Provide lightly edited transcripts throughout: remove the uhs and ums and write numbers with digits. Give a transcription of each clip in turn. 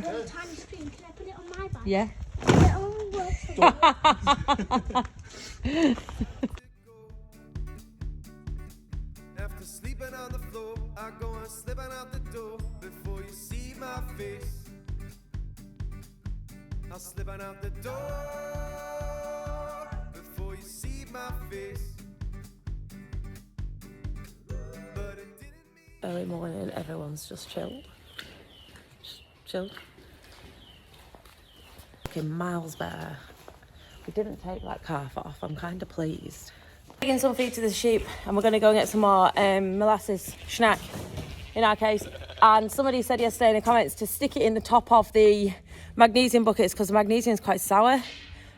Tiny screen. Can I put it on my bag? Yeah. It only works. After sleeping on the floor, I go and slipping out the door before you see my face. I'll slipping out the door before you see my face. But it didn't mean Early morning, everyone's just chilled. Just chilled. Looking miles better. We didn't take that calf off. I'm kind of pleased. Taking some feed to the sheep, and we're going to go and get some more molasses schnack in our case. And somebody said yesterday in the comments to stick it in the top of the magnesium buckets because the magnesium is quite sour,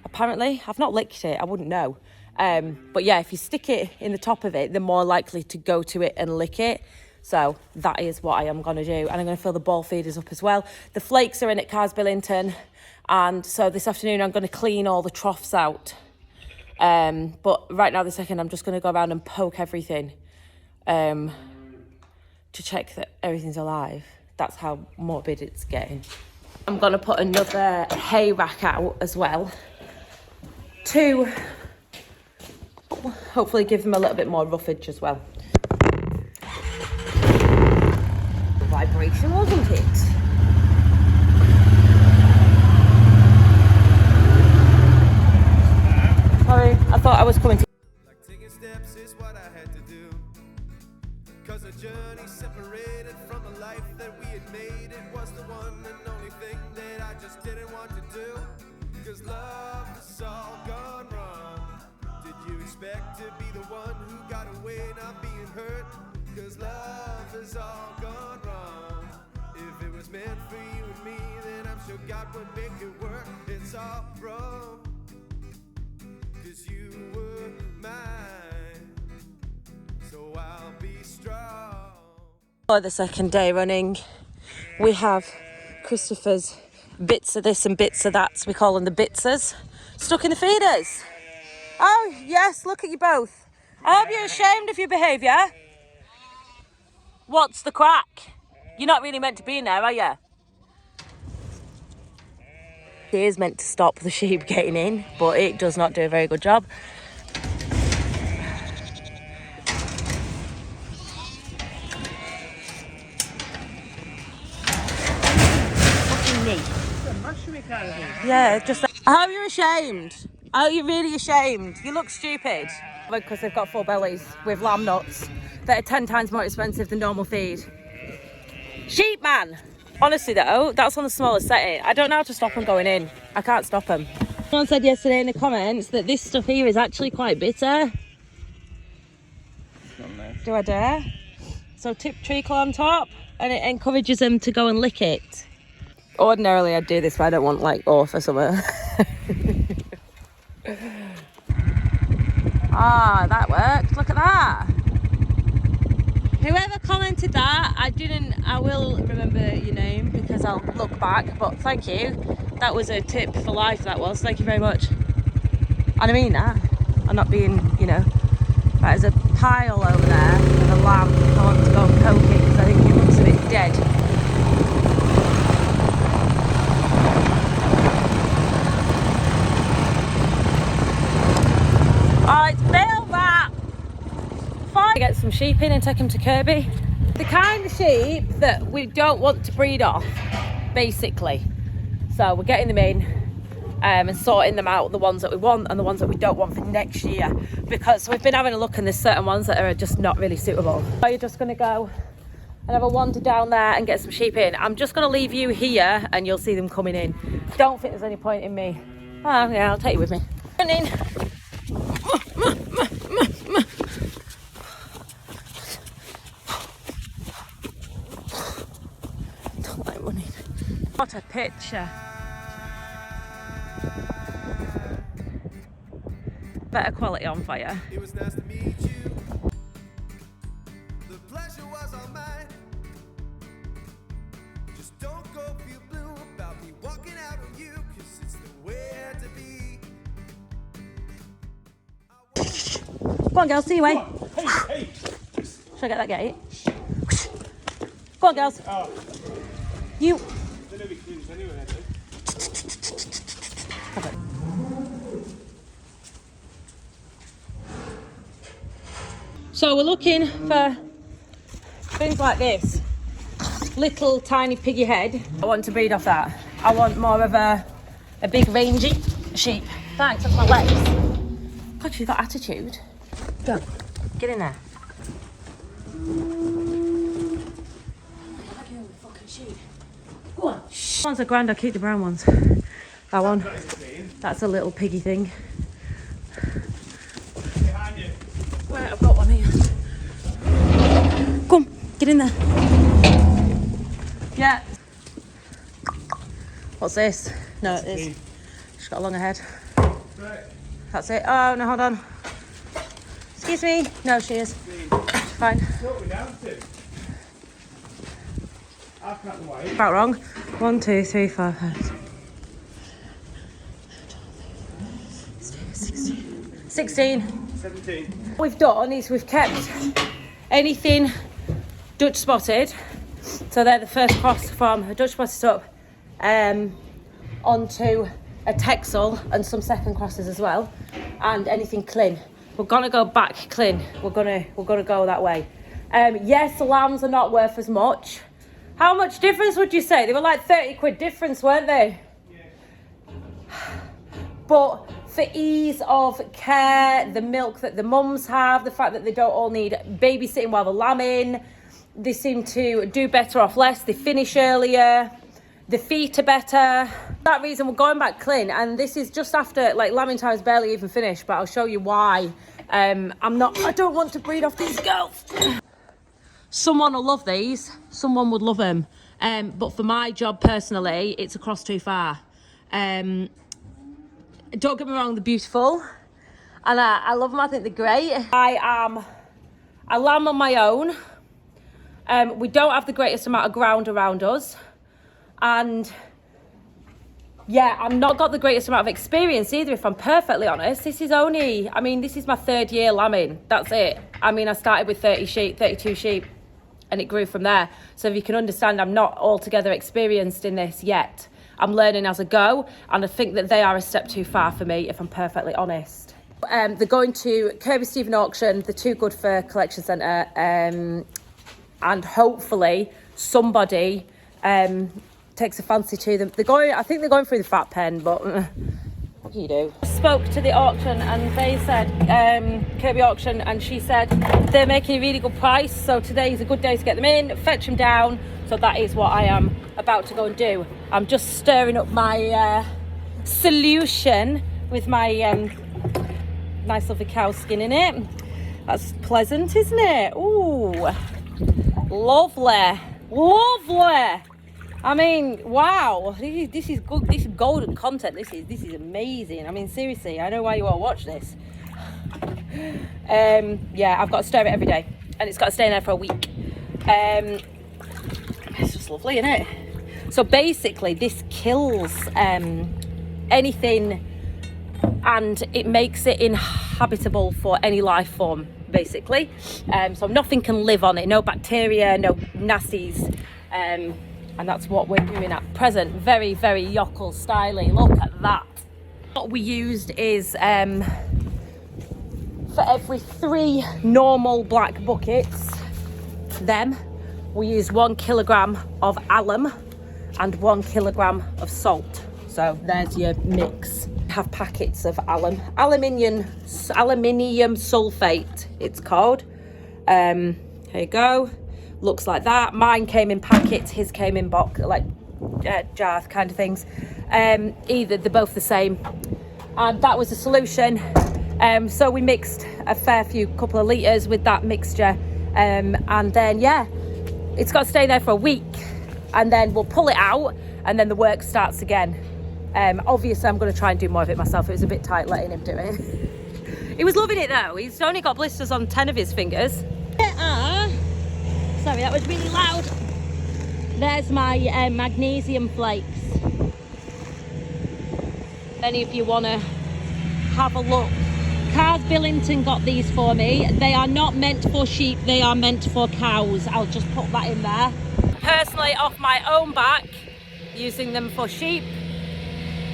apparently. I've not licked it, I wouldn't know. But yeah, if you stick it in the top of it, they're more likely to go to it and lick it. So that is what I am going to do. And I'm going to fill the ball feeders up as well. The flakes are in at Cars Billington. And so this afternoon I'm going to clean all the troughs out. But right now, this second, I'm just going to go around and poke everything to check that everything's alive. That's how morbid it's getting. I'm going to put another hay rack out as well to hopefully give them a little bit more roughage as well. Vibration, wasn't it? Sorry, I thought I was coming to... like taking steps is what I had to do. Cause a journey separated from the life that we had made. It was the one and only thing that I just didn't want to do. Cause love has all gone wrong. Did you expect to be the one who got away not being hurt? Cause love has all gone wrong. If it was meant for you and me, then I'm sure God would make it work. It's all wrong. Cause you were mine, so I'll be strong. For the second day running, we have Christopher's bits of this and bits of that. We call them the bitsers. Stuck in the feeders. Oh, yes, look at you both. I hope you're ashamed of your behaviour. What's the crack? You're not really meant to be in there, are you? It is meant to stop the sheep getting in, but it does not do a very good job. Yeah, just like, I hope you're ashamed. I hope you're really ashamed. You look stupid. Because they've got full bellies with lamb nuts that are 10 times more expensive than normal feed. Sheep man! Honestly though, that's on the smallest setting. I don't know how to stop them going in. I can't stop them. Someone said yesterday in the comments that this stuff here is actually quite bitter. Do I dare? So tip treacle on top and it encourages them to go and lick it. Ordinarily I'd do this, but I don't want like off or something. Ah, that worked. Look at that. Whoever commented that, I will remember your name because I'll look back, but thank you. That was a tip for life, that was. Thank you very much. And I mean that. I'm not being, you know. Right, there's a pile over there with a lamb. I want to go and poke it because I think it looks a bit dead. Oh, it's Bill that! Fine. Get some sheep in and take them to Kirkby. The kind of sheep that we don't want to breed off, basically. So we're getting them in and sorting them out, the ones that we want and the ones that we don't want for next year. Because we've been having a look and there's certain ones that are just not really suitable. So you're just going to go and have a wander down there and get some sheep in. I'm just going to leave you here and you'll see them coming in. Don't think there's any point in me. Oh yeah, I'll take you with me. Run in. Don't like running. What a picture. Better quality on fire. It was nice to meet you. The pleasure was all mine. Just don't go feel blue about me walking out on you, cause it's the way to be. Go on, girls, see you way. Hey! Should I get that gate? Go on, girls. You. So we're looking for things like this. Little tiny piggy head. I want to breed off that. I want more of a big rangy sheep. Thanks, that's my legs. God, she's got attitude. Go, get in there. Go on. Shh. One's a grand, I'll keep the brown ones. That one, that's a little piggy thing. Right, I've got one here. Come, get in there. Yeah. What's this? No, it is. She's got a longer head. That's it. Oh, no, hold on. Excuse me. No, she is. Fine. About wrong. 1, 2, 3, 4, 5. 16. 17. What we've done is we've kept anything Dutch spotted. So they're the first cross from a Dutch spotted up onto a Texel and some second crosses as well, and anything Clin. We're gonna go back Clin. We're gonna go that way. Yes, the lambs are not worth as much. How much difference would you say? They were like 30 quid difference, weren't they? Yeah. But for ease of care, the milk that the mums have, the fact that they don't all need babysitting while they're lambing, they seem to do better off less. They finish earlier. The feet are better. For that reason, we're going back Clin, and this is just after, like, lambing time's barely even finished, but I'll show you why. I don't want to breed off these girls. Someone will love these. Someone would love them. But for my job personally, it's a cross too far. Don't get me wrong, they're beautiful. And I love them, I think they're great. I am a lamb on my own. We don't have the greatest amount of ground around us. And yeah, I've not got the greatest amount of experience either, if I'm perfectly honest. This is my 3rd year lambing. That's it. I mean, I started with 32 sheep, and it grew from there. So if you can understand, I'm not altogether experienced in this yet. I'm learning as I go, and I think that they are a step too far for me, if I'm perfectly honest. They're going to Kirkby Stephen auction. They're too good for collection centre, and hopefully somebody takes a fancy to them. I think they're going through the fat pen, but what can you do? Spoke to the auction, and they said, Kirkby auction, and she said they're making a really good price, so today is a good day to get them in, fetch them down. So that is what I am about to go and do. I'm just stirring up my solution with my nice lovely cow skin in it. That's pleasant, isn't it? Ooh, lovely, lovely. I mean, wow, this is good. This is golden content. This is amazing. I mean, seriously, I know why you all watch this. Yeah, I've got to stir it every day, and it's got to stay in there for a week. It's just lovely, isn't it? So basically, this kills anything, and it makes it inhabitable for any life form, basically. So nothing can live on it. No bacteria, no nasties. And that's what we're doing at present. Very, very yokel styling. Look at that. What we used is for every 3 normal black buckets, we used 1 kilogram of alum and 1 kilogram of salt. So there's your mix. Have packets of aluminium sulfate, it's called. Here you go. Looks like that. Mine came in packets, his came in box, like jars kind of things. They're both the same. And that was the solution. So we mixed a fair couple of litres with that mixture. And then, yeah, it's got to stay there for a week. And then we'll pull it out, and then the work starts again. Obviously, I'm going to try and do more of it myself. It was a bit tight letting him do it. He was loving it though. He's only got blisters on 10 of his fingers. Sorry, that was really loud. There's my magnesium flakes. If any of you want to have a look. Cars Billington got these for me. They are not meant for sheep, they are meant for cows. I'll just put that in there. Personally, off my own back, using them for sheep.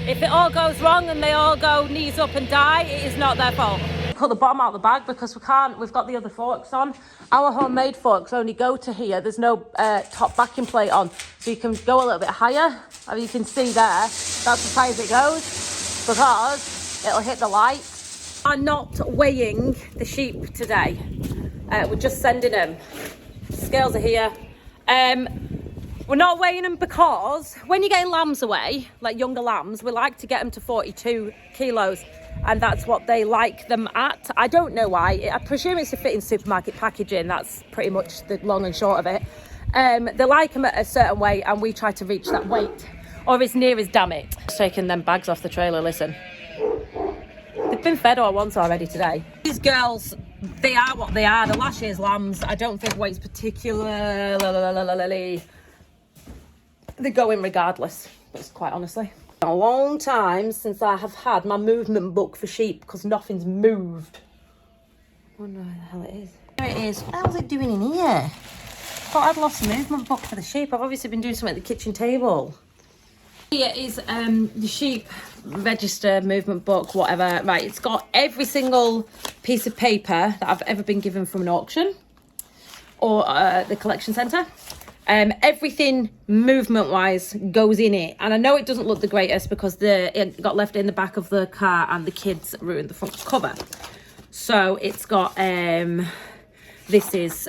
If it all goes wrong and they all go knees up and die, it is not their fault. Cut the bottom out of the bag because we've got the other forks on. Our homemade forks only go to here. There's no top backing plate on, so you can go a little bit higher. As you can see there, that's as high as it goes because it'll hit the light. I'm not weighing the sheep today. We're just sending them. Scales are here. We're not weighing them because when you're getting lambs away, like younger lambs, we like to get them to 42 kilos. And that's what they like them at. I don't know why. I presume it's to fit in supermarket packaging. That's pretty much the long and short of it. They like them at a certain weight and we try to reach that weight. Or as near as, damn it. Just taking them bags off the trailer, listen. They've been fed all once already today. These girls, they are what they are. The last year's lambs, I don't think weight's particularly... They're going regardless, but quite honestly. A long time since I have had my movement book for sheep because nothing's moved. I wonder where the hell it is. There it is. What was it doing in here? Thought I'd lost the movement book for the sheep. I've obviously been doing something at the kitchen table. Here is the sheep register, movement book, whatever. Right, it's got every single piece of paper that I've ever been given from an auction or the collection centre. Everything movement wise goes in it, and I know it doesn't look the greatest because it got left in the back of the car and the kids ruined the front cover. So it's got this is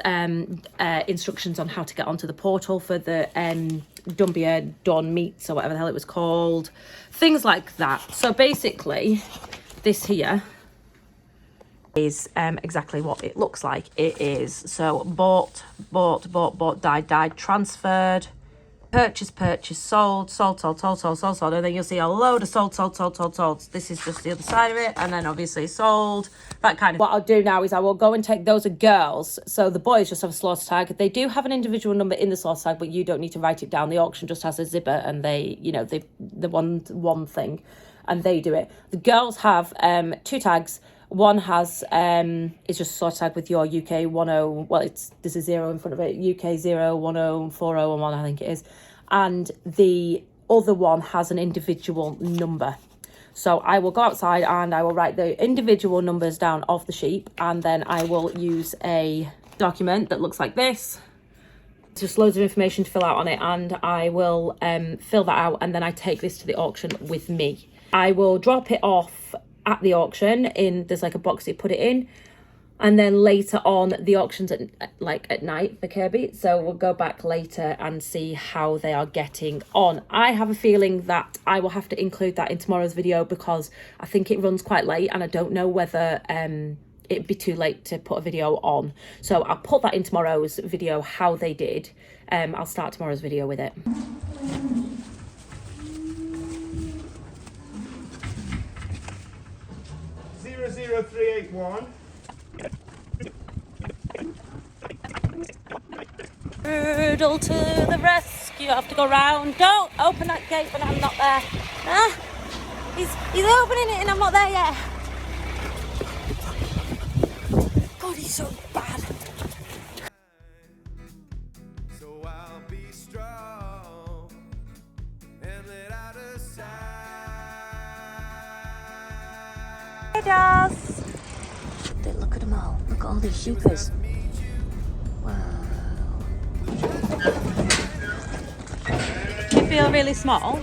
instructions on how to get onto the portal for the Dumbia Dawn meats or whatever the hell it was called, things like that. So basically this here is exactly what it looks like. It is so bought, died, transferred, purchase, sold, and then you'll see a load of sold. This is just the other side of it, and then obviously sold, that kind of. What I'll do now is I will go and take those are girls, so the boys just have a slaughter tag. They do have an individual number in the slaughter tag, but you don't need to write it down. The auction just has a zipper, and they, you know, the one thing, and they do it. The girls have 2 tags. One has it's just a slaughter tag with your UK 10, well, there's a 0 in front of it, UK 0, 10, 40 and 1, I think it is. And the other one has an individual number. So I will go outside and I will write the individual numbers down of the sheep, and then I will use a document that looks like this. Just loads of information to fill out on it, and I will fill that out, and then I take this to the auction with me. I will drop it off at the auction there's like a box you put it in, and then later on the auction's at night for Kirkby, so we'll go back later and see how they are getting on. I have a feeling that I will have to include that in tomorrow's video because I think it runs quite late and I don't know whether it'd be too late to put a video on, so I'll put that in tomorrow's video how they did. I'll start tomorrow's video with it. 00381. Hurdle to the rescue. I have to go round. Don't open that gate when I'm not there. Ah, he's opening it and I'm not there yet. God, he's so bad. So I'll be strong and let out a sigh. Hey, dolls. Look at them all. Look at all these sheepers. Wow. You feel really small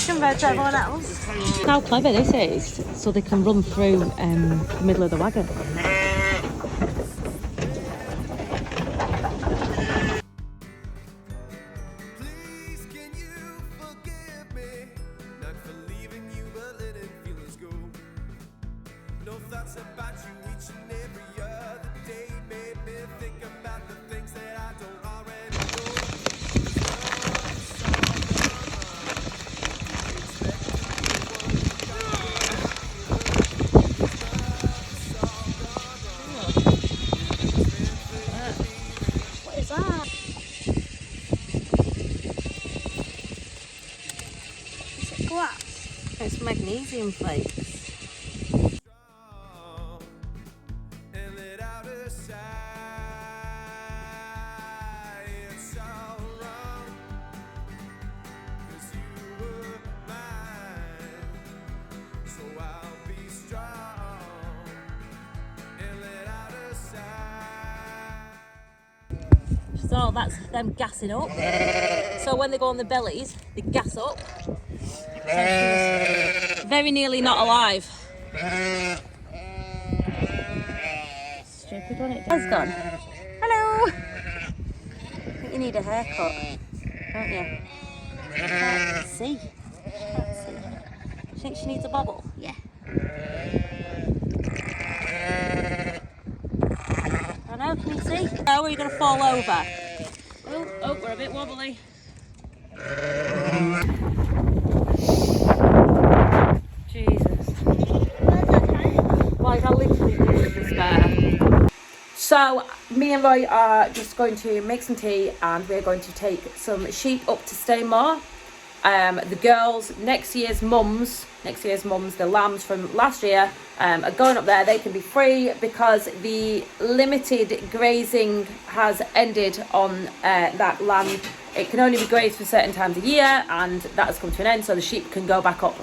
compared to everyone else. How clever this is, so they can run through the middle of the wagon. Please, can you forgive me? Not for leaving you, but letting feelings go. No thoughts about you each and every other day made me think about the things that I don't already know. What is that? Is it glass? It's magnesium flakes. And let out a sigh. It's alright. So that's them gassing up. So when they go on the bellies, they gas up. So she's very nearly not alive. Stupid, wasn't it? It's gone. Hello. I think you need a haircut, don't you? I can't see. Do you think she needs a bobble? Yeah. I know, can you see? Oh, are you going to fall over? Oh, we're a bit wobbly. Jesus. Like, I literally lose despair. So, me and Roy are just going to make some tea and we're going to take some sheep up to Staymore. The girls, next year's mums, the lambs from last year, are going up there. They can be free because the limited grazing has ended on that land. It can only be grazed for certain times a year and that has come to an end, so the sheep can go back up.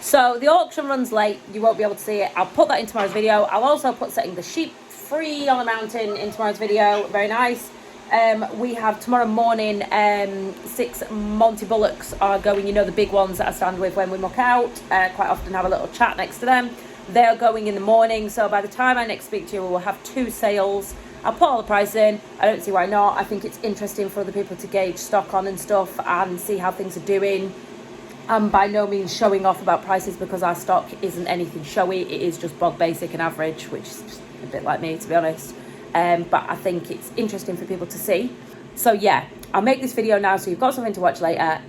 So the auction runs late, you won't be able to see it. I'll put that in tomorrow's video. I'll also put setting the sheep free on a mountain in tomorrow's video. Very nice. We have tomorrow morning 6 Monty Bullocks are going, you know, the big ones that I stand with when we muck out. Quite often have a little chat next to them. They're going in the morning, so by the time I next speak to you, we will have 2 sales. I'll put all the prices in. I don't see why not. I think it's interesting for other people to gauge stock on and stuff and see how things are doing. I'm by no means showing off about prices because our stock isn't anything showy. It is just bog basic and average, which is just a bit like me, to be honest. But I think it's interesting for people to see. So yeah, I'll make this video now so you've got something to watch later.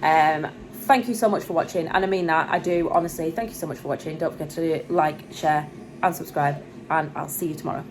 Thank you so much for watching, and I mean that, I do, honestly. Thank you so much for watching. Don't forget to like, share and subscribe, and I'll see you tomorrow.